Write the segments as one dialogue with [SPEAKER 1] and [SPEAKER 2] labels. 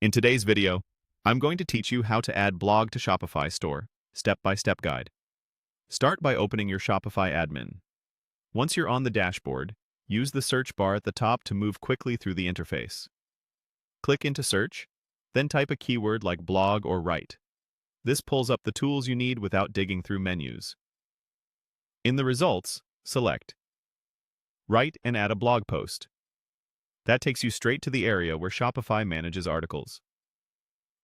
[SPEAKER 1] In today's video, I'm going to teach you how to add blog to Shopify store, step-by-step guide. Start by opening your Shopify admin. Once you're on the dashboard, use the search bar at the top to move quickly through the interface. Click into search, then type a keyword like blog or write. This pulls up the tools you need without digging through menus. In the results, select Write and add a blog post. That takes you straight to the area where Shopify manages articles.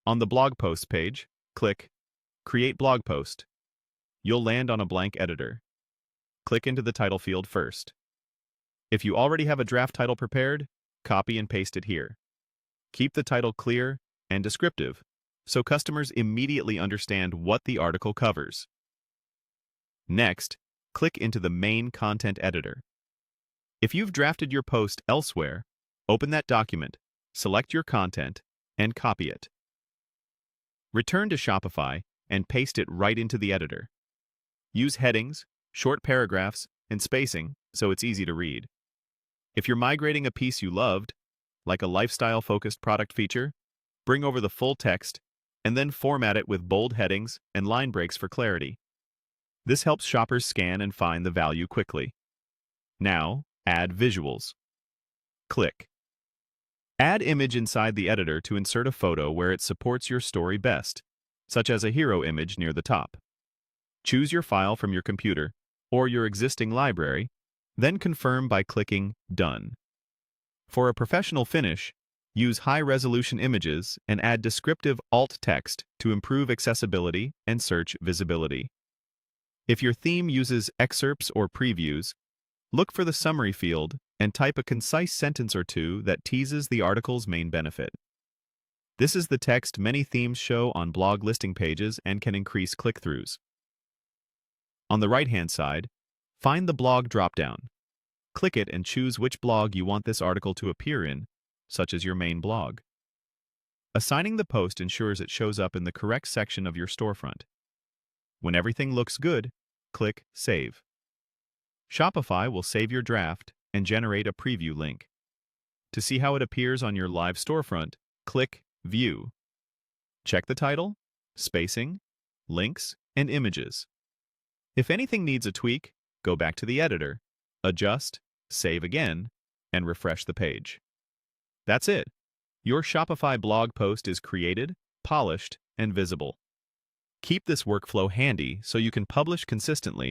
[SPEAKER 1] On the blog posts page, click Create Blog Post. You'll land on a blank editor. Click into the title field first. If you already have a draft title prepared, copy and paste it here. Keep the title clear and descriptive so customers immediately understand what the article covers. Next, click into the main content editor. If you've drafted your post elsewhere, open that document, select your content, and copy it. Return to Shopify and paste it right into the editor. Use headings, short paragraphs, and spacing so it's easy to read. If you're migrating a piece you loved, like a lifestyle-focused product feature, bring over the full text and then format it with bold headings and line breaks for clarity. This helps shoppers scan and find the value quickly. Now, add visuals. Click Add image inside the editor to insert a photo where it supports your story best, such as a hero image near the top. Choose your file from your computer or your existing library, then confirm by clicking Done. For a professional finish, use high-resolution images and add descriptive alt text to improve accessibility and search visibility. If your theme uses excerpts or previews, look for the summary field and type a concise sentence or two that teases the article's main benefit. This is the text many themes show on blog listing pages and can increase click-throughs. On the right-hand side, find the blog dropdown. Click it and choose which blog you want this article to appear in, such as your main blog. Assigning the post ensures it shows up in the correct section of your storefront. When everything looks good, click Save. Shopify will save your draft and generate a preview link. To see how it appears on your live storefront, click View. Check the title, spacing, links, and images. If anything needs a tweak, go back to the editor, adjust, save again, and refresh the page. That's it. Your Shopify blog post is created, polished, and visible. Keep this workflow handy so you can publish consistently